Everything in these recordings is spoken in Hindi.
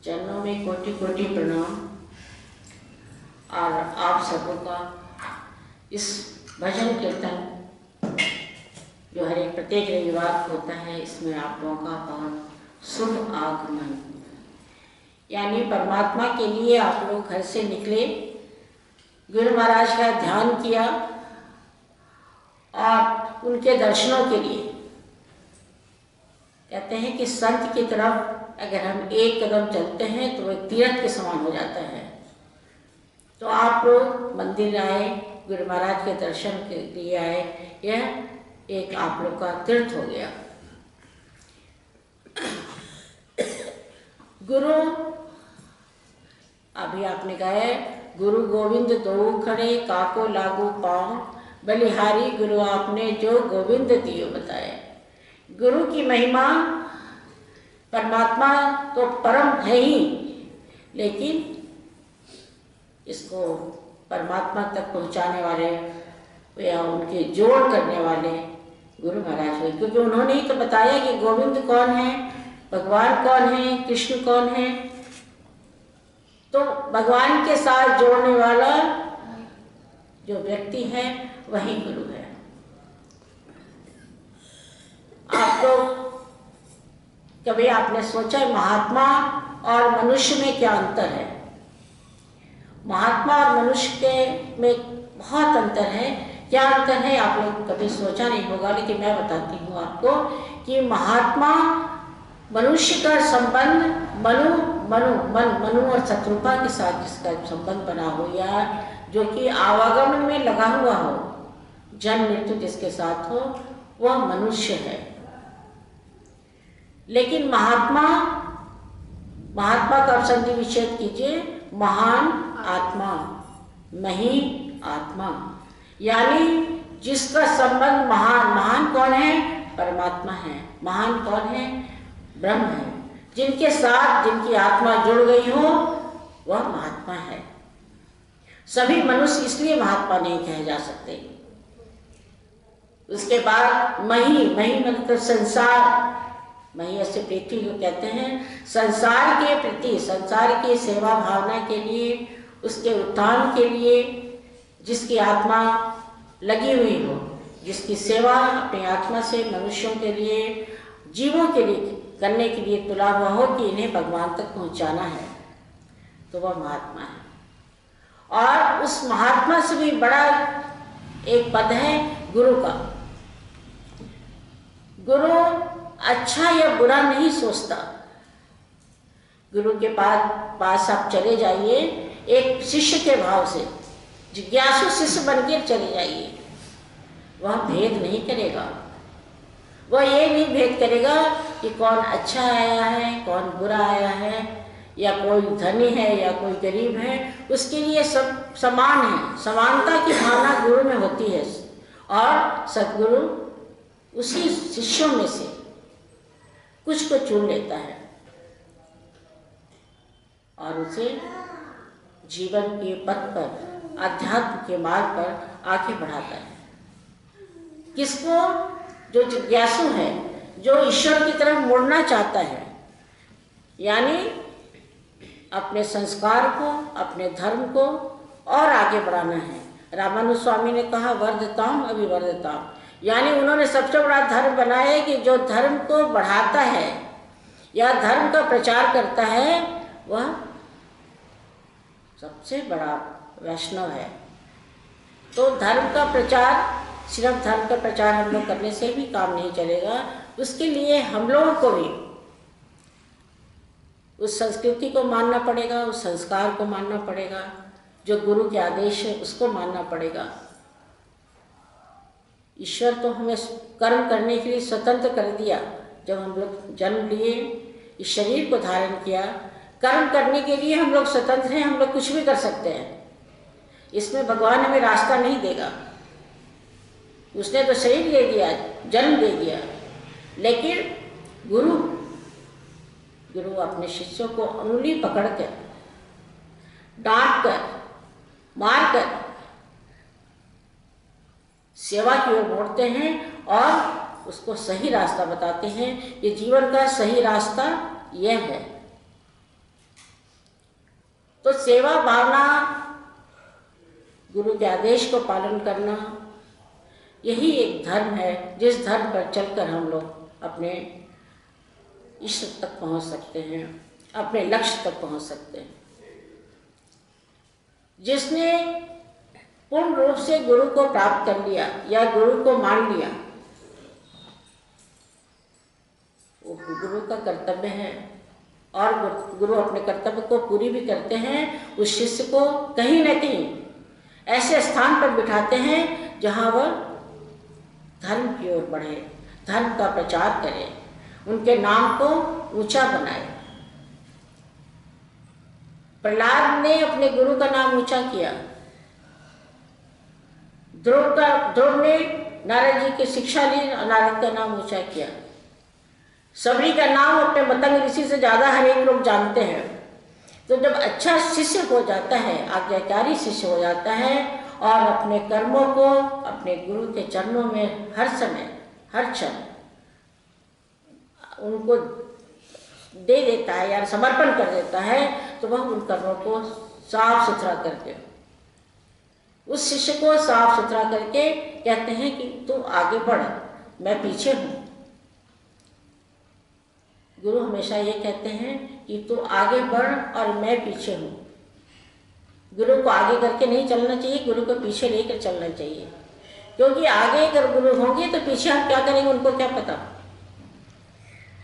चरणों में कोटि कोटि प्रणाम। और आप सबों का इस भजन कीर्तन जो हर एक प्रत्येक रविवार को होता है, इसमें आप लोगों का बहुत शुभ आगमन। यानी परमात्मा के लिए आप लोग घर से निकले, गुरु महाराज का ध्यान किया और उनके दर्शनों के लिए। कहते हैं कि संत की तरफ अगर हम एक कदम चलते हैं तो वह तीर्थ के समान हो जाता है। तो आप लोग मंदिर आए, गुरु महाराज के दर्शन के लिए आए, यह एक आप लोग का तीर्थ हो गया। गुरु अभी आपने कहा है, गुरु गोविंद दो खड़े काको लागू पाँव, बलिहारी गुरु आपने जो गोविंद दियो बताए। गुरु की महिमा, परमात्मा तो परम है ही, लेकिन इसको परमात्मा तक पहुंचाने वाले या उनके जोड़ करने वाले गुरु महाराज हुए, क्योंकि उन्होंने ही तो बताया कि गोविंद कौन है, भगवान कौन है, कृष्ण कौन है। तो भगवान के साथ जोड़ने वाला जो व्यक्ति है वही गुरु है। आपको कभी आपने सोचा महात्मा और मनुष्य में क्या अंतर है? महात्मा और मनुष्य के में बहुत अंतर है। क्या अंतर है आप लोग कभी सोचा नहीं होगा, लेकिन मैं बताती हूँ आपको कि महात्मा मनुष्य का संबंध मनु और शत्रुपा के साथ जिसका संबंध बना हो, या जो कि आवागमन में लगा हुआ हो, जन्म मृत्यु जिसके साथ हो, वह मनुष्य है। लेकिन महात्मा का संधि विच्छेद कीजिए, महान आत्मा, मही आत्मा, यानी जिसका संबंध महान कौन है? परमात्मा है। महान कौन है? ब्रह्म है। जिनके साथ जिनकी आत्मा जुड़ गई हो वह महात्मा है। सभी मनुष्य इसलिए महात्मा नहीं कहे जा सकते। उसके बाद मही मतलब संसार, मही ऐसे पृथ्वी को कहते हैं। संसार के प्रति, संसार की सेवा भावना के लिए, उसके उत्थान के लिए जिसकी आत्मा लगी हुई हो, जिसकी सेवा अपनी आत्मा से मनुष्यों के लिए, जीवों के लिए करने के लिए तुला हुआ हो कि इन्हें भगवान तक पहुंचाना है, तो वह महात्मा है। और उस महात्मा से भी बड़ा एक पद है गुरु का। गुरु अच्छा या बुरा नहीं सोचता। गुरु के पास आप चले जाइए एक शिष्य के भाव से, जिज्ञासु शिष्य बनकर चले जाइए। वह भेद नहीं करेगा। वह ये नहीं भेद करेगा कि कौन अच्छा आया है, कौन बुरा आया है, या कोई धनी है या कोई गरीब है। उसके लिए सब समान है। समानता की भावना गुरु में होती है। और सद्गुरु उसी शिष्यों में से कुछ को चुन लेता है और उसे जीवन के पथ पर, अध्यात्म के मार्ग पर आगे बढ़ाता है। किसको? जो जिज्ञासु है, जो ईश्वर की तरफ मुड़ना चाहता है, यानी अपने संस्कार को, अपने धर्म को और आगे बढ़ाना है। रामानुज स्वामी ने कहा वर्धताम अभिवर्धताम, यानी उन्होंने सबसे बड़ा धर्म बनाया है कि जो धर्म को बढ़ाता है या धर्म का प्रचार करता है वह सबसे बड़ा वैष्णव है। तो धर्म का प्रचार, सिर्फ धर्म का प्रचार हम लोग करने से भी काम नहीं चलेगा। उसके लिए हम लोगों को भी उस संस्कृति को मानना पड़ेगा, उस संस्कार को मानना पड़ेगा, जो गुरु के आदेश है उसको मानना पड़ेगा। ईश्वर तो हमें कर्म करने के लिए स्वतंत्र कर दिया। जब हम लोग जन्म लिए, इस शरीर को धारण किया, कर्म करने के लिए हम लोग स्वतंत्र हैं। हम लोग कुछ भी कर सकते हैं। इसमें भगवान हमें रास्ता नहीं देगा। उसने तो शरीर दे दिया, जन्म दे दिया, लेकिन गुरु अपने शिष्यों को अंगुली पकड़कर, डांट कर, मार कर सेवा की ओर मोड़ते हैं और उसको सही रास्ता बताते हैं। ये जीवन का सही रास्ता यह है। तो सेवा भावना, गुरु के आदेश को पालन करना, यही एक धर्म है जिस धर्म पर चलकर हम लोग अपने इष्ट तक पहुंच सकते हैं, अपने लक्ष्य तक पहुंच सकते हैं। जिसने पूर्ण रूप से गुरु को प्राप्त कर लिया या गुरु को मान लिया, वो गुरु का कर्तव्य है और गुरु अपने कर्तव्य को पूरी भी करते हैं। उस शिष्य को कहीं न कहीं ऐसे स्थान पर बिठाते हैं जहाँ वह धर्म की ओर बढ़े, धर्म का प्रचार करे, उनके नाम को ऊंचा बनाए। प्रहलाद ने अपने गुरु का नाम ऊंचा किया, ध्रुव ने नारद जी की शिक्षा ली और नारद का नाम ऊंचा किया। सबरी का नाम अपने मतंग ऋषि से ज़्यादा हर एक लोग जानते हैं। तो जब अच्छा शिष्य हो जाता है, आज्ञाकारी शिष्य हो जाता है और अपने कर्मों को अपने गुरु के चरणों में हर समय हर क्षण उनको दे देता है या समर्पण कर देता है, तो वह उन कर्मों को साफ सुथरा करके, उस शिष्य को साफ सुथरा करके कहते हैं कि तू आगे बढ़, मैं पीछे हूँ। गुरु हमेशा ये कहते हैं कि तू आगे बढ़ और मैं पीछे हूँ। गुरु को आगे करके नहीं चलना चाहिए, गुरु को पीछे लेकर चलना चाहिए, क्योंकि आगे अगर गुरु होंगे तो पीछे हम क्या करेंगे उनको क्या पता।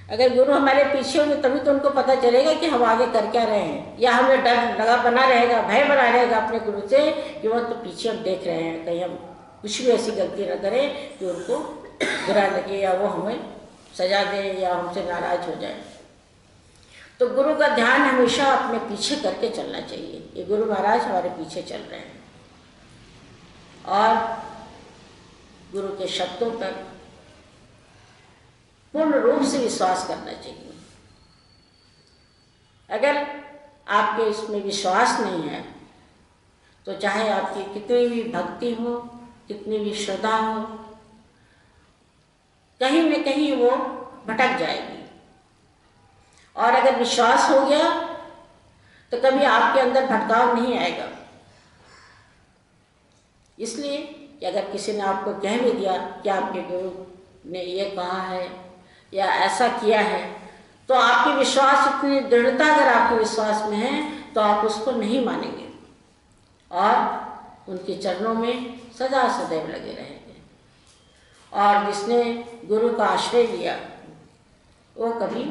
अगर गुरु हमारे पीछे होंगे तभी तो उनको पता चलेगा कि हम आगे कर क्या रहे हैं, या हमें डर लगा बना रहेगा, भय बना रहेगा अपने गुरु से कि वह तो पीछे हम देख रहे हैं, कहीं हम कुछ भी ऐसी गलती न करें कि उनको बुरा लगे या वो हमें सजा दे या हमसे नाराज हो जाए। तो गुरु का ध्यान हमेशा अपने पीछे करके चलना चाहिए। ये गुरु महाराज हमारे पीछे चल रहे हैं और गुरु के शब्दों पर पूर्ण रूप से विश्वास करना चाहिए। अगर आपके इसमें विश्वास नहीं है तो चाहे आपकी कितनी भी भक्ति हो, कितनी भी श्रद्धा हो, कहीं न कहीं वो भटक जाएगी। और अगर विश्वास हो गया तो कभी आपके अंदर भटकाव नहीं आएगा। इसलिए कि अगर किसी ने आपको कह भी दिया कि आपके गुरु ने ये कहा है या ऐसा किया है, तो आपकी विश्वास, इतनी दृढ़ता अगर आपके विश्वास में है तो आप उसको नहीं मानेंगे और उनके चरणों में सदा सदैव लगे रहेंगे। और जिसने गुरु का आश्रय लिया वो कभी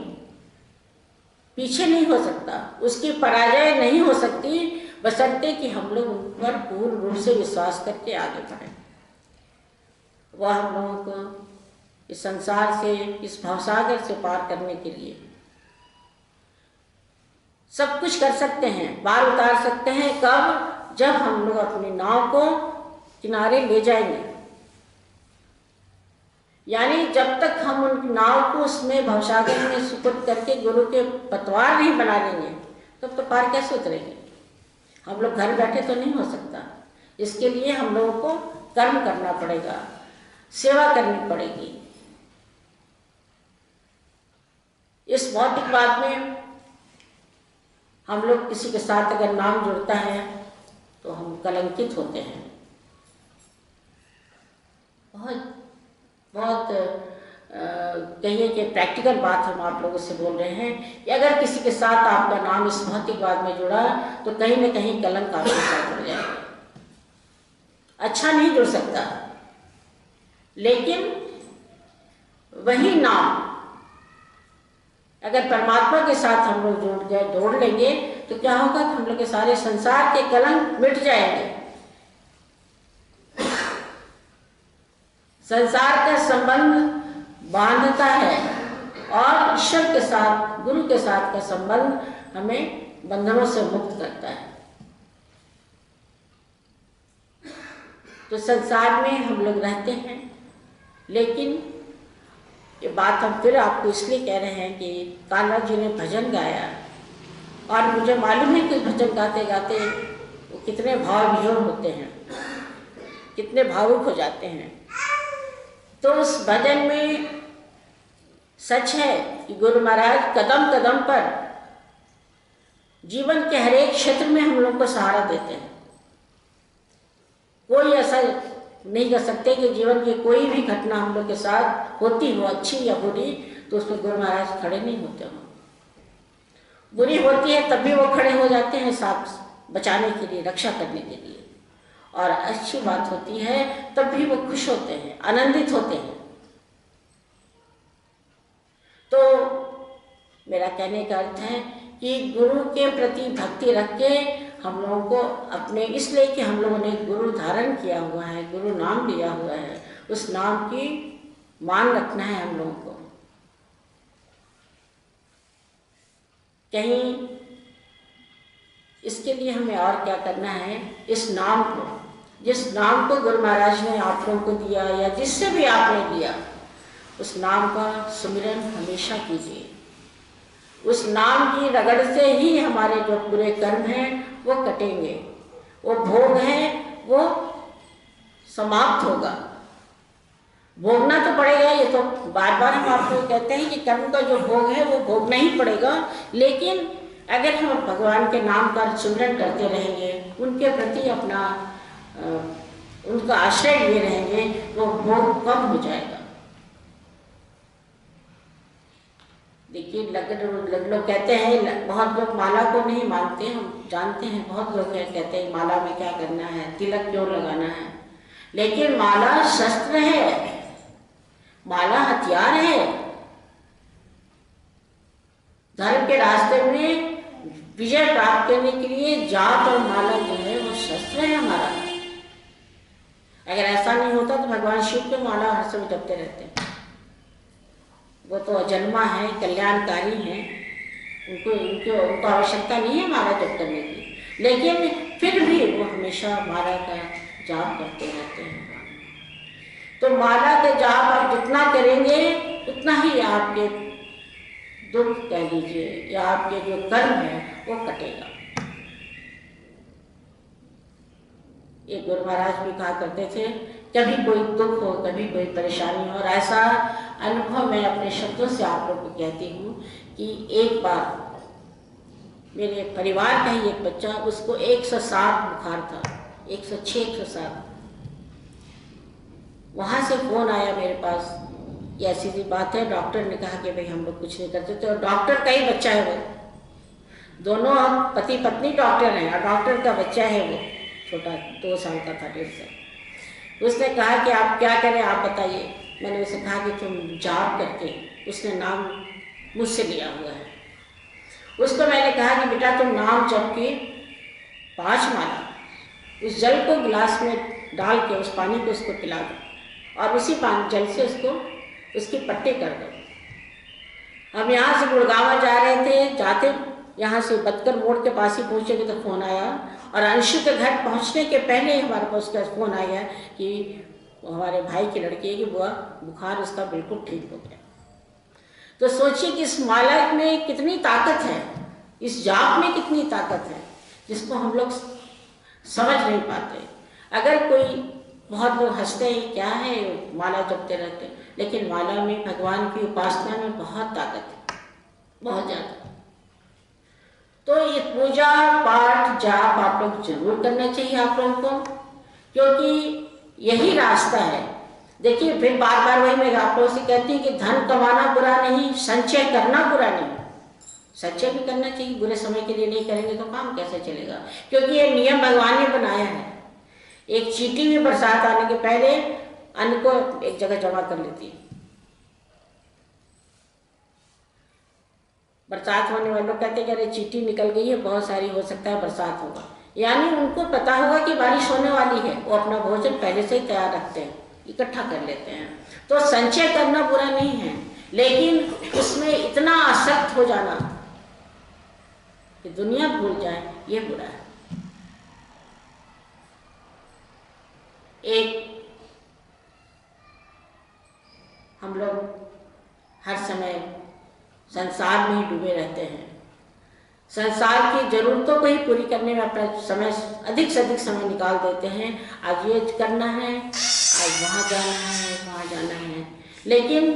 पीछे नहीं हो सकता, उसकी पराजय नहीं हो सकती, बशर्ते कि हम लोग उन पर पूर्ण रूप से विश्वास करके आगे बढ़ें। वह हम लोगों को इस संसार से, इस भवसागर से पार करने के लिए सब कुछ कर सकते हैं, पार उतार सकते हैं। कब? जब हम लोग अपनी नाव को किनारे ले जाएंगे, यानी जब तक हम उन नाव को उसमें भवसागर में सुपुर्द करके गुरु के पतवार नहीं बना लेंगे तब तो पार कैसे उतरेंगे। हम लोग घर बैठे तो नहीं हो सकता, इसके लिए हम लोगों को कर्म करना पड़ेगा, सेवा करनी पड़ेगी। इस भौतिकवाद में हम लोग किसी के साथ अगर नाम जुड़ता है तो हम कलंकित होते हैं। बहुत कहिए कि प्रैक्टिकल बात हम आप लोगों से बोल रहे हैं कि अगर किसी के साथ आपका नाम इस भौतिकवाद में जुड़ा तो कहीं न कहीं कलंक आपके साथ जुड़ जाएगा। अच्छा नहीं जुड़ सकता, लेकिन वही नाम अगर परमात्मा के साथ हम लोग जोड़ लेंगे तो क्या होगा कि हम लोग के सारे संसार के कलंक मिट जाएंगे। संसार का संबंध बांधता है और ईश्वर के साथ, गुरु के साथ का संबंध हमें बंधनों से मुक्त करता है। तो संसार में हम लोग रहते हैं, लेकिन ये बात हम फिर आपको इसलिए कह रहे हैं कि कान्हा जी ने भजन गाया और मुझे मालूम है कि भजन गाते गाते वो कितने भाव विभोर होते हैं, कितने भावुक हो जाते हैं। तो उस भजन में सच है कि गुरु महाराज कदम कदम पर जीवन के हर एक क्षेत्र में हम लोग को सहारा देते हैं। कोई ऐसा नहीं कर सकते कि जीवन की कोई भी घटना हम लोग के साथ होती हो, अच्छी या बुरी, तो उसमें गुरु महाराज खड़े नहीं होते हो। बुरी होती है तब भी वो खड़े हो जाते हैं साथ बचाने के लिए, रक्षा करने के लिए, और अच्छी बात होती है तब भी वो खुश होते हैं, आनंदित होते हैं। तो मेरा कहने का अर्थ है कि गुरु के प्रति भक्ति रख के हम लोगों को अपने, इसलिए कि हम लोगों ने गुरु धारण किया हुआ है, गुरु नाम लिया हुआ है, उस नाम की मान रखना है हम लोगों को। कहीं इसके लिए हमें और क्या करना है, इस नाम को, जिस नाम को गुरु महाराज ने आप लोगों को दिया या जिससे भी आपने लिया, उस नाम का सुमिरन हमेशा कीजिए। उस नाम की रगड़ से ही हमारे जो बुरे कर्म हैं वो कटेंगे, वो भोग है वो समाप्त होगा। भोगना तो पड़ेगा, ये तो बार बार हम आपको कहते हैं कि कर्म का जो भोग है वो भोगना ही पड़ेगा। लेकिन अगर हम भगवान के नाम का सुमिरन करते रहेंगे, उनके प्रति अपना उनका आश्रय लिए रहेंगे, तो भोग कम हो जाएगा। देखिए लोग कहते हैं, बहुत लोग माला को नहीं मानते, हम जानते हैं बहुत लोग कहते हैं माला में क्या करना है, तिलक क्यों लगाना है, लेकिन माला शस्त्र है, माला हथियार है। धर्म के रास्ते में विजय प्राप्त करने के लिए जाप और माला जो है वो शस्त्र है हमारा। अगर ऐसा नहीं होता तो भगवान शिव के माला हर समय जपते रहते हैं। वो तो अजन्मा है, कल्याणकारी हैं, उनको आवश्यकता नहीं है माला जप करने की, लेकिन फिर भी वो हमेशा माला का जाप करते रहते हैं। तो माला का जाप आप जितना करेंगे उतना ही आपके दुख कह लीजिए या आपके जो कर्म है वो कटेगा। ये गुरु महाराज भी कहा करते थे, कभी कोई दुख हो, कभी कोई परेशानी हो, और ऐसा अनुभव मैं अपने शब्दों से आप लोगों को कहती हूँ कि एक बार मेरे परिवार का ही एक बच्चा, उसको 107 बुखार था, 106 107। वहाँ से फ़ोन आया मेरे पास, ये ऐसी सी बात है, डॉक्टर ने कहा कि भाई हम लोग कुछ नहीं करते थे, और डॉक्टर का ही बच्चा है वो, दोनों हम पति पत्नी डॉक्टर हैं, और डॉक्टर का बच्चा है वो, छोटा 2 साल का था, 1.5 साल। उसने कहा कि आप क्या करें, आप बताइए। मैंने उसे कहा कि तुम जाप करके, उसने नाम मुझसे लिया हुआ है, उसको मैंने कहा कि बेटा तुम नाम जप के 5 माला उस जल को गिलास में डाल के उस पानी को उसको पिला दो, और उसी पानी जल से उसकी पट्टी कर दो। हम यहाँ से गुड़गांव जा रहे थे, जाते यहाँ से बदकर मोड़ के पास ही पहुँचेंगे तो फ़ोन आया, और अंशु के घर पहुँचने के पहले ही हमारे पास उसका फ़ोन आया कि हमारे भाई की लड़की है कि बुआ बुखार उसका बिल्कुल ठीक हो गया। तो सोचिए कि इस माला में कितनी ताकत है, इस जाप में कितनी ताकत है, जिसको हम लोग समझ नहीं पाते। अगर कोई, बहुत लोग हंसते हैं क्या है माला जपते रहते, लेकिन माला में भगवान की उपासना में बहुत ताकत है, बहुत ज़्यादा। तो ये पूजा पाठ जाप आप लोग जरूर करना चाहिए आप लोगों को, क्योंकि यही रास्ता है। देखिए फिर बार बार वही मैं आप लोगों से कहती हूँ कि धन कमाना बुरा नहीं, संचय करना बुरा नहीं। संचय भी करना चाहिए, बुरे समय के लिए नहीं करेंगे तो काम कैसे चलेगा, क्योंकि ये नियम भगवान ने बनाया है। एक चींटी भी बरसात आने के पहले अन्न को एक जगह जमा कर लेती है। बरसात होने वाले लोग कहते हैं कि अरे चींटी निकल गई है, बहुत सारी, हो सकता है बरसात होगा, यानी उनको पता होगा कि बारिश होने वाली है, वो अपना भोजन पहले से ही तैयार रखते हैं, इकट्ठा कर लेते हैं। तो संचय करना बुरा नहीं है, लेकिन उसमें इतना आसक्त हो जाना कि दुनिया भूल जाए, ये बुरा है। एक हम लोग हर समय संसार में ही डूबे रहते हैं, संसार की जरूरतों को ही पूरी करने में अपना समय, अधिक से अधिक समय निकाल देते हैं। आज ये करना है, आज वहाँ जाना है, वहाँ जाना है, लेकिन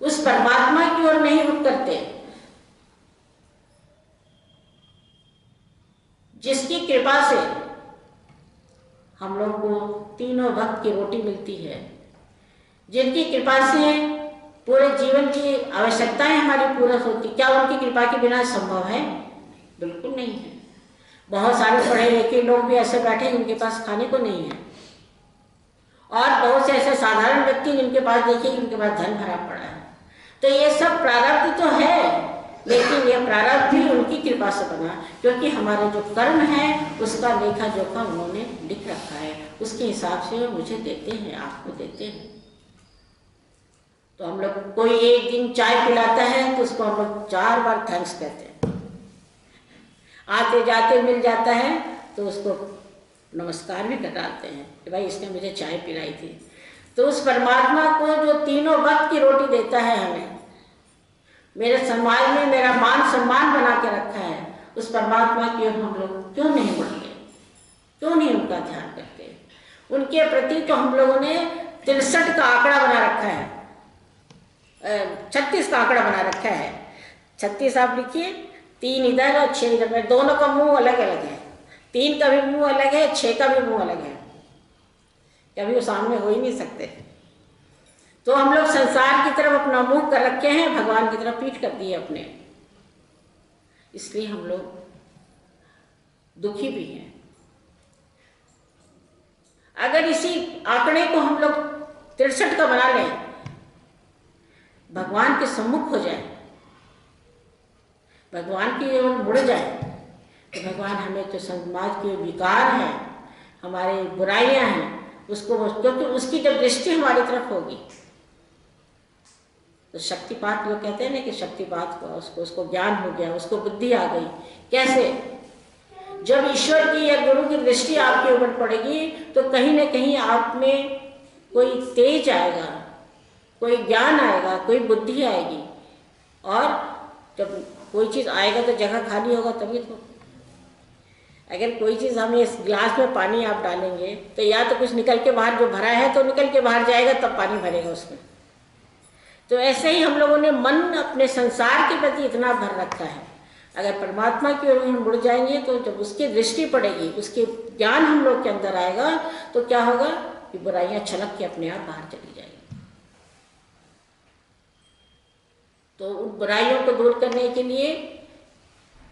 उस परमात्मा की ओर नहीं रुख करते। जिसकी कृपा से हम लोग को तीनों वक्त की रोटी मिलती है, जिनकी कृपा से पूरे जीवन की आवश्यकताएं हमारी पूरा होती, क्या उनकी कृपा के बिना संभव है? बिल्कुल नहीं है। बहुत सारे पढ़े लिखे लोग भी ऐसे बैठे हैं जिनके पास खाने को नहीं है, और बहुत से ऐसे साधारण व्यक्ति जिनके पास देखिए उनके पास धन भरा पड़ा है। तो ये सब प्रारब्ध तो है, लेकिन ये प्रारब्ध भी उनकी कृपा से बना, क्योंकि हमारे जो कर्म है उसका लेखा जोखा उन्होंने लिख रखा है, उसके हिसाब से वो मुझे देते हैं, आपको देते हैं। तो हम लोग कोई एक दिन चाय पिलाता है तो उसको हम लोग 4 बार थैंक्स कहते हैं। आते जाते मिल जाता है तो उसको नमस्कार भी कराते हैं कि भाई इसने मुझे चाय पिलाई थी। तो उस परमात्मा को जो तीनों वक्त की रोटी देता है हमें, मेरे समाज में मेरा मान सम्मान बना के रखा है, उस परमात्मा की ओर हम लोग क्यों नहीं बढ़ते, क्यों नहीं उनका ध्यान करते? उनके प्रति तो हम लोगों ने 63 का आंकड़ा बना रखा है, 36 का आंकड़ा बना रखा है। 36 आप लिखिए, 3 इधर और 6 इधर में, दोनों का मुंह अलग अलग है। 3 का भी मुंह अलग है, 6 का भी मुंह अलग है, कभी वो सामने हो ही नहीं सकते। तो हम लोग संसार की तरफ अपना मुंह कर रखे हैं, भगवान की तरफ पीठ कर दी है अपने, इसलिए हम लोग दुखी भी हैं। अगर इसी आंकड़े को हम लोग 63 का बना लें, भगवान के सम्मुख हो जाए, भगवान की ओर मुड़ जाए, तो भगवान हमें जो समाज के विकार हैं, हमारे बुराइयां हैं, उसको, क्योंकि उसकी जब दृष्टि हमारी तरफ होगी तो शक्तिपात, लोग कहते हैं ना कि शक्तिपात हुआ, उसको ज्ञान हो गया, उसको बुद्धि आ गई। कैसे? जब ईश्वर की या गुरु की दृष्टि आपके ऊपर पड़ेगी तो कहीं ना कहीं आप में कोई तेज आएगा, कोई ज्ञान आएगा, कोई बुद्धि आएगी। और जब कोई चीज़ आएगा तो जगह खाली होगा तभी तो। अगर कोई चीज़ हम इस गिलास में पानी आप डालेंगे तो या तो कुछ निकल के बाहर, जो भरा है तो निकल के बाहर जाएगा, तब पानी भरेगा उसमें। तो ऐसे ही हम लोगों ने मन अपने संसार के प्रति इतना भर रखा है, अगर परमात्मा की ओर हम मुड़ जाएंगे तो जब उसकी दृष्टि पड़ेगी, उसके ज्ञान हम लोग के अंदर आएगा, तो क्या होगा कि बुराइयां छलक के अपने आप बाहर चली जाएगी। तो उन बुराइयों को दूर करने के लिए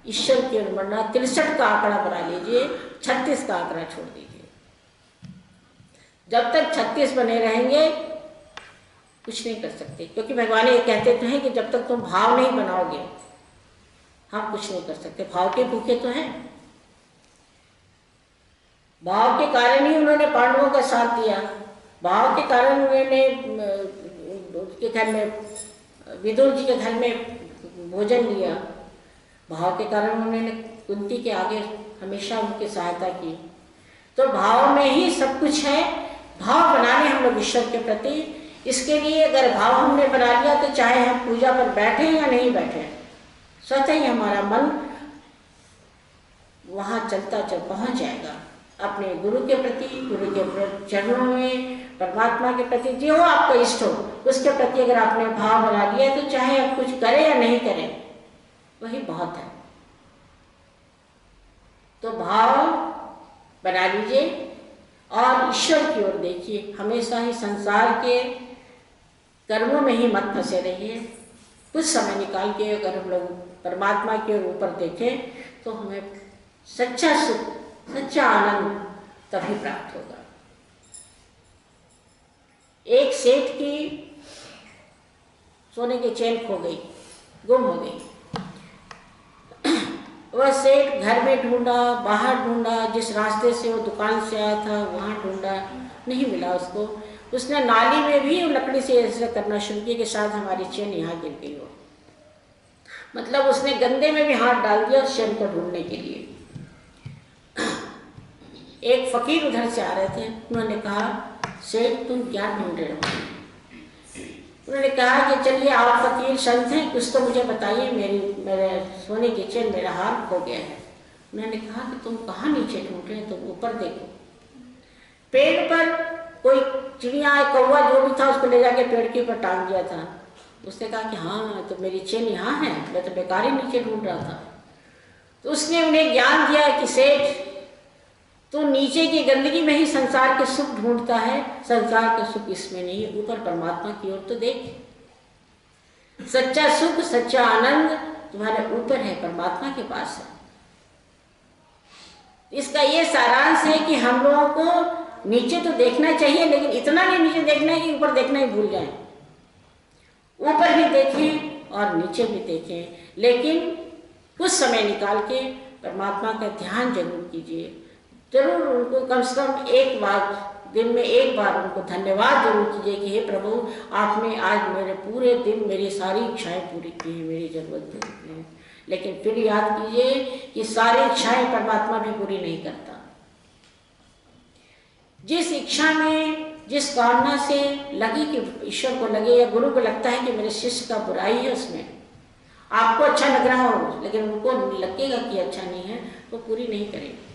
ईश्वर की ओर मुड़ना, 63 का आंकड़ा बना लीजिए, 36 का आंकड़ा छोड़ दीजिए। जब तक 36 बने रहेंगे कुछ नहीं कर सकते, क्योंकि भगवान ये कहते तो हैं कि जब तक तुम भाव नहीं बनाओगे हम कुछ नहीं कर सकते। भाव के भूखे तो हैं, भाव के कारण ही उन्होंने पांडवों का साथ दिया, भाव के कारण उन्होंने उसके घर में, विदुर जी के घर में भोजन लिया, भाव के कारण उन्होंने कुंती के आगे हमेशा उनकी सहायता की। तो भाव में ही सब कुछ है। भाव बनाने हम लोग ईश्वर के प्रति, इसके लिए अगर भाव हमने बना लिया तो चाहे हम पूजा पर बैठे या नहीं बैठे, स्वतः ही हमारा मन वहाँ चलता चल पहुँच जाएगा अपने गुरु के प्रति, गुरु के चरणों में, परमात्मा के प्रति, जो आपका इष्ट हो उसके प्रति अगर आपने भाव बना लिया तो चाहे आप कुछ करें या नहीं करें वही बहुत है। तो भाव बना लीजिए और ईश्वर की ओर देखिए, हमेशा ही संसार के कर्मों में ही मत फंसे रहिए। कुछ समय निकाल के अगर हम लोग परमात्मा के ऊपर देखें तो हमें सच्चा सुख, सच्चा आनंद तभी प्राप्त होगा। एक सेठ की सोने की चेन खो गई, गुम हो गई। वह सेठ घर में ढूंढा, बाहर ढूंढा, जिस रास्ते से वो दुकान से आया था वहाँ ढूंढा, नहीं मिला उसको। उसने नाली में भी लकड़ी से ऐसा करना शुरू किया कि शायद हमारी चेन यहाँ गिर गई हो। मतलब उसने गंदे में भी हाथ डाल दिया उस चेन को ढूंढने के लिए। एक फकीर उधर से आ रहे थे, उन्होंने कहा सेठ तुम क्या ढूंढ रहे हो? उन्होंने कहा कि चलिए आप फकीर संत हैं, कुछ तो मुझे बताइए, मेरे सोने की चेन, मेरा हार खो गया है। उन्होंने कहा कि तुम कहाँ नीचे ढूंढ रहे हो, तुम ऊपर देखो। पेड़ पर कोई चिड़िया, कौवा जो भी था उसको ले जाके पेड़ के ऊपर टांग दिया था। उसने कहा कि हाँ तो मेरी चेन यहाँ है, मैं तो बेकार ही नीचे ढूंढ रहा था। तो उस उसने उन्हें ज्ञान दिया कि सेठ, तो नीचे की गंदगी में ही संसार के सुख ढूंढता है, संसार के सुख इसमें नहीं है, ऊपर परमात्मा की ओर तो देख। सच्चा सुख, सच्चा आनंद तुम्हारे ऊपर है, परमात्मा के पास है। इसका ये सारांश है कि हम लोगों को नीचे तो देखना चाहिए, लेकिन इतना नहीं नीचे देखना है कि ऊपर देखना ही भूल जाए। ऊपर भी देखें और नीचे भी देखें, लेकिन कुछ समय निकाल के परमात्मा का ध्यान जरूर कीजिए। जरूर उनको कम से कम एक बार, दिन में एक बार उनको धन्यवाद जरूर कीजिए कि हे प्रभु, आपने आज मेरे पूरे दिन मेरी सारी इच्छाएं पूरी की हैं, मेरी जरूरत पूरी की है। लेकिन फिर याद कीजिए कि सारी इच्छाएं परमात्मा भी पूरी नहीं करता। जिस इच्छा में, जिस कामना से लगी कि ईश्वर को लगे या गुरु को लगता है कि मेरे शिष्य का बुराई है, उसमें आपको अच्छा लग रहा हो लेकिन उनको लगेगा कि अच्छा नहीं है, वो पूरी नहीं करेंगे।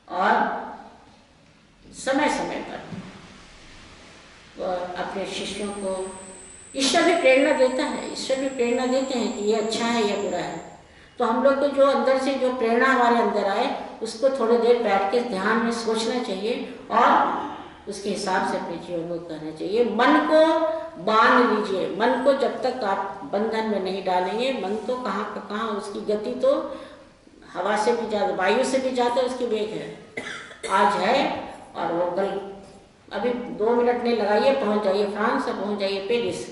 और समय समय पर वो अपने शिष्यों को, ईश्वर भी प्रेरणा देता है, ईश्वर भी प्रेरणा देते हैं कि ये अच्छा है या बुरा है। तो हम लोग को जो अंदर से जो प्रेरणा हमारे अंदर आए, उसको थोड़ी देर बैठ के ध्यान में सोचना चाहिए और उसके हिसाब से अपने जीवन को करना चाहिए। मन को बांध लीजिए। मन को जब तक आप बंधन में नहीं डालेंगे, मन तो कहाँ का कहाँ, उसकी गति तो हवा से भी ज़्यादा, वायु से भी ज़्यादा उसकी वेग है। आज है और वो कल, अभी 2 मिनट नहीं लगाइए, पहुँच जाइए फ्रांस, पहुँच जाइए पेरिस।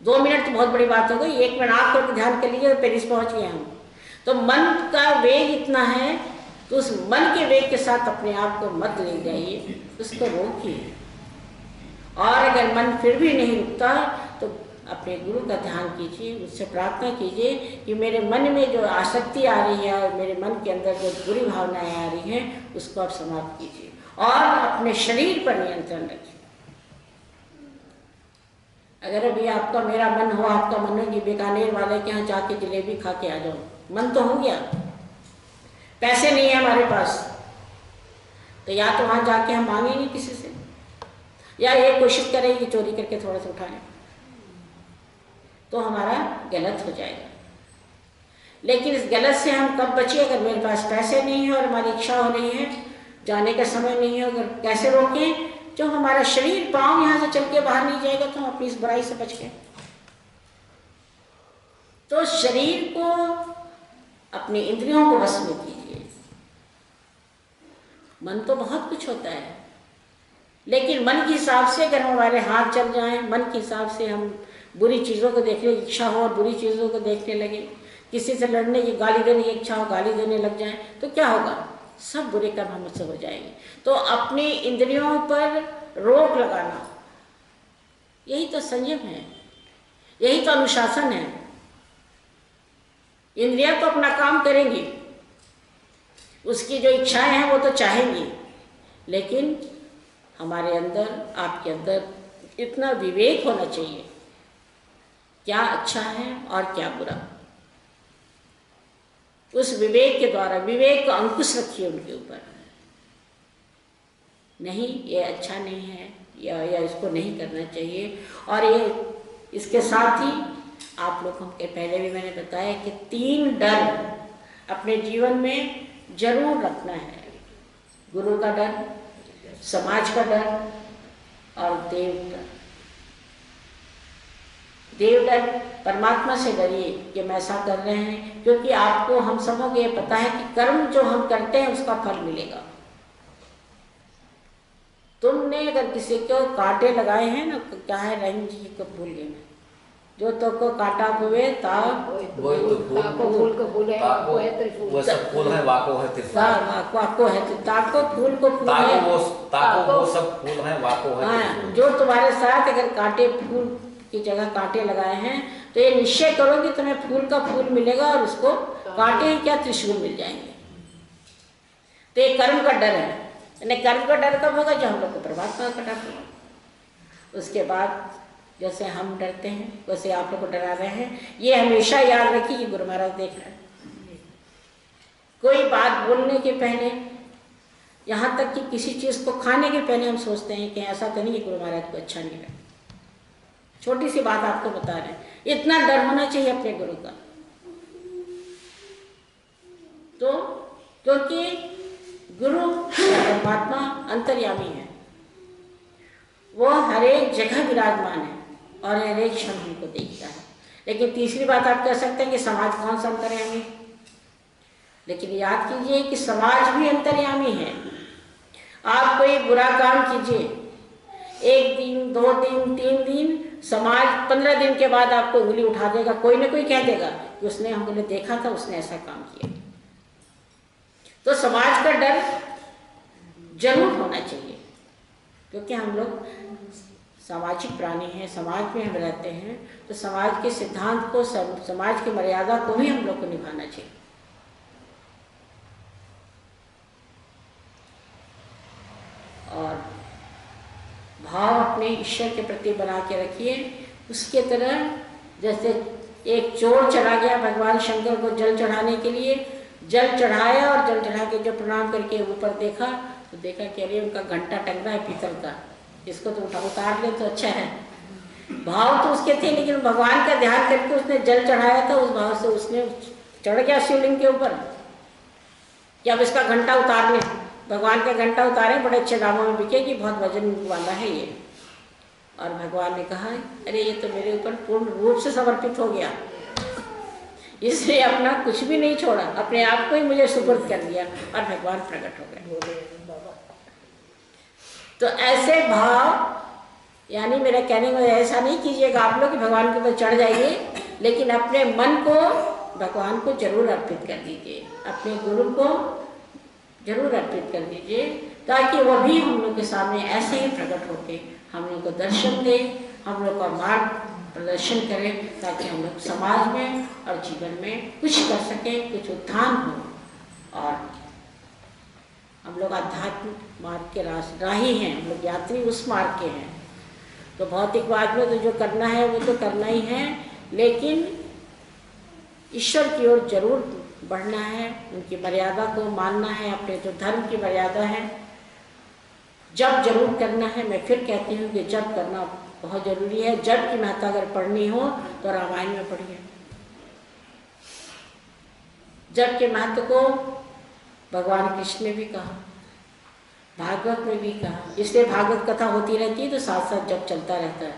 2 मिनट तो बहुत बड़ी बात हो गई, 1 मिनट आप करके ध्यान कर लीजिए, पेरिस पहुँच गए हम। तो मन का वेग इतना है, तो उस मन के वेग के साथ अपने आप को मत ले जाइए, उसको रोकिए। और अगर मन फिर भी नहीं रुकता तो अपने गुरु का ध्यान कीजिए, उससे प्रार्थना कीजिए कि मेरे मन में जो आसक्ति आ रही है, मेरे मन के अंदर जो बुरी भावनाएं आ रही हैं, उसको आप समाप्त कीजिए और अपने शरीर पर नियंत्रण रखिए। अगर अभी आपका, मेरा मन हो, आपका मन हो कि बीकानेर वाले के यहाँ जाके जलेबी खा के आ जाओ, मन तो हो गया, पैसे नहीं है हमारे पास, तो या तो वहाँ जाके हम मांगेंगे किसी से, या ये कोशिश करेंगे कि चोरी करके थोड़ा सा उठाएं, तो हमारा गलत हो जाएगा। लेकिन इस गलत से हम कब बचिए? अगर मेरे पास पैसे नहीं है और हमारी इच्छा हो रही है, जाने का समय नहीं है, अगर कैसे रोकें? जो हमारा शरीर, पाँव यहाँ से चल के बाहर नहीं जाएगा तो हम अपनी इस बुराई से बच गए। तो शरीर को, अपनी इंद्रियों को वश में कीजिए। मन तो बहुत कुछ होता है, लेकिन मन के हिसाब से अगर हमारे हाथ चल जाएं, मन के हिसाब से हम बुरी चीज़ों को देखने की इच्छा हो और बुरी चीज़ों को देखने लगे, किसी से लड़ने की, गाली देने की इच्छा हो, गाली देने लग जाएं, तो क्या होगा? सब बुरे कर्म हमसे हो जाएंगे। तो अपनी इंद्रियों पर रोक लगाना, यही तो संयम है, यही तो अनुशासन है। इंद्रियां तो अपना काम करेंगी, उसकी जो इच्छाएं हैं वो तो चाहेंगी, लेकिन हमारे अंदर, आपके अंदर इतना विवेक होना चाहिए, क्या अच्छा है और क्या बुरा। उस विवेक के द्वारा, विवेक का अंकुश रखिए उनके ऊपर, नहीं ये अच्छा नहीं है या इसको नहीं करना चाहिए। और ये इसके साथ ही आप लोगों के पहले भी मैंने बताया कि 3 डर अपने जीवन में जरूर रखना है। गुरु का डर, समाज का डर और देव डर। देव डर, परमात्मा से डरिए कि हम ऐसा कर रहे हैं, क्योंकि आपको, हम सबको ये पता है कि कर्म जो हम करते हैं उसका फल मिलेगा। तुमने अगर किसी को कांटे लगाए हैं ना, क्या है रहीम जी को भूल गए मैं, जो तो को काटा हुए ताको फूल को फूल है, वो सब फूल है, वाको है त्रिशूल, वाको है ताको फूल को फूल है, ताको वो सब फूल है, वाको है। हाँ, जो तुम्हारे साथ अगर कांटे, फूल की जगह कांटे लगाए हैं, तो ये निश्चय करो कि तुम्हें फूल का फूल मिलेगा और उसको कांटे क्या त्रिशूल मिल जाएंगे। तो ये कर्म का डर है। कर्म का डर कब होगा? जब हम लोग को परमात्मा का डर होगा। उसके बाद जैसे हम डरते हैं वैसे आप लोग को डरा रहे हैं। ये हमेशा याद रखिए कि गुरु महाराज देख रहे हैं। कोई बात बोलने के पहले, यहाँ तक कि किसी चीज़ को खाने के पहले हम सोचते हैं कि ऐसा तो नहीं कि गुरु महाराज को अच्छा नहीं लगा। छोटी सी बात आपको बता रहे हैं, इतना डर होना चाहिए अपने गुरु का। तो क्योंकि गुरु परमात्मा अंतर्यामी है, वो हर एक जगह विराजमान है और हर एक क्षण हमको देखता है। लेकिन तीसरी बात आप कह सकते हैं कि समाज कौन सा अंतर्यामी, लेकिन याद कीजिए कि समाज भी अंतर्यामी है। आप कोई बुरा काम कीजिए, 1 दिन 2 दिन 3 दिन, समाज 15 दिन के बाद आपको उंगली उठा देगा, कोई ना कोई कह देगा कि उसने हमने देखा था, उसने ऐसा काम किया। तो समाज का डर जरूर होना चाहिए, क्योंकि हम लोग सामाजिक प्राणी हैं, समाज में हम रहते हैं, तो समाज के सिद्धांत को, समाज की मर्यादा को भी हम लोग को निभाना चाहिए। और भाव अपने ईश्वर के प्रति बना के रखिए। उसके तरह जैसे एक चोर चढ़ा गया भगवान शंकर को जल चढ़ाने के लिए, जल चढ़ाया और जल चढ़ा के जब प्रणाम करके ऊपर देखा तो देखा कि अरे उनका घंटा टंग रहा है पीतल का, इसको तो उतार ले तो अच्छा है। भाव तो उसके थे, लेकिन भगवान का ध्यान करके उसने जल चढ़ाया था, उस भाव से उसने चढ़ गया शिवलिंग के ऊपर कि अब इसका घंटा उतार ले। भगवान का घंटा उतारे, बड़े अच्छे दामों में बिकेगी, बहुत वजन वाला है ये। और भगवान ने कहा अरे ये तो मेरे ऊपर पूर्ण रूप से समर्पित हो गया, इसलिए अपना कुछ भी नहीं छोड़ा, अपने आप को ही मुझे सुपुर्द कर दिया और भगवान प्रकट हो गए। तो ऐसे भाव, यानी मेरा कहने को ऐसा नहीं कीजिएगा आप लोग कि भगवान के ऊपर चढ़ जाइए, लेकिन अपने मन को भगवान को जरूर अर्पित कर दीजिए, अपने गुरु को जरूर अर्पित कर दीजिए, ताकि वह भी हम लोग के सामने ऐसे ही प्रकट होके हम लोग को दर्शन दे, हम लोग का मार्ग प्रदर्शन करें, ताकि हम लोग समाज में और जीवन में कुछ कर सकें, कुछ उत्थान हो। और हम लोग आध्यात्मिक मार्ग के राही हैं, हम लोग यात्री उस मार्ग के हैं। तो भौतिकवाद में तो जो करना है वो तो करना ही है, लेकिन ईश्वर की ओर जरूर बढ़ना है, उनकी मर्यादा को मानना है, अपने जो धर्म की मर्यादा है जप जरूर करना है। मैं फिर कहती हूँ कि जप करना बहुत जरूरी है। जप की महत्ता अगर पढ़नी हो तो रामायण में पढ़िए। जप के महत्व को भगवान कृष्ण ने भी कहा, भागवत में भी कहा, इसलिए भागवत कथा होती रहती है तो साथ साथ जप चलता रहता है।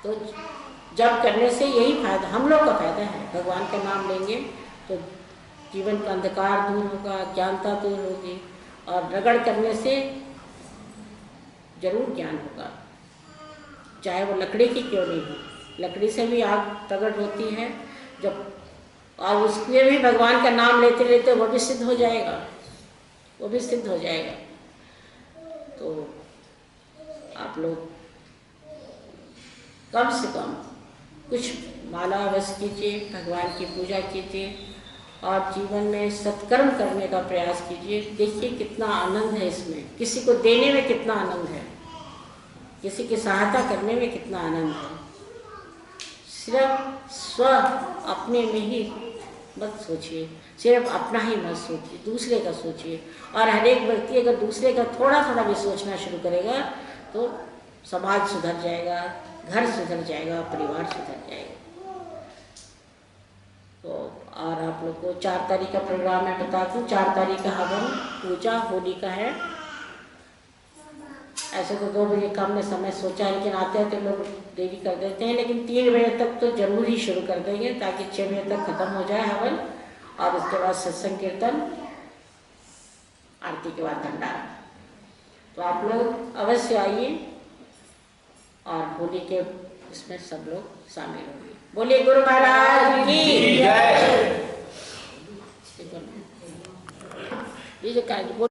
तो जप करने से यही फायदा, हम लोग का फायदा है। भगवान का नाम लेंगे तो जीवन का अंधकार दूर होगा, ज्ञानता दूर होगी, और रगड़ करने से जरूर ज्ञान होगा, चाहे वो लकड़ी की क्यों नहीं हो। लकड़ी से भी आग प्रकट होती है जब, और उसमें भी भगवान का नाम लेते लेते वो भी सिद्ध हो जाएगा, वो भी सिद्ध हो जाएगा। तो आप लोग कम से कम कुछ माला अवश्य कीजिए, भगवान की पूजा कीजिए और जीवन में सत्कर्म करने का प्रयास कीजिए। देखिए कितना आनंद है इसमें, किसी को देने में कितना आनंद है, किसी की सहायता करने में कितना आनंद है। सिर्फ स्व अपने में ही मत सोचिए, सिर्फ अपना ही मत सोचिए, दूसरे का सोचिए। और हर एक व्यक्ति अगर दूसरे का थोड़ा थोड़ा भी सोचना शुरू करेगा तो समाज सुधर जाएगा, घर सुधर जाएगा, परिवार सुधर जाएगा। तो और आप लोग को 4 तारीख का प्रोग्राम मैं बता दूँ। 4 तारीख का हवन पूजा होली का है। ऐसे तो 2 बजे का हमने समय सोचा है, लेकिन आते आते लोग देरी कर देते हैं, लेकिन 3 बजे तक तो जरूर ही शुरू कर देंगे ताकि 6 बजे तक खत्म हो जाए हवन। और उसके बाद सत्संग कीर्तन, आरती के बाद भंडारा। तो आप लोग अवश्य आइए और होली के इसमें सब लोग शामिल होंगे। बोलिए गुरु महाराज की जय।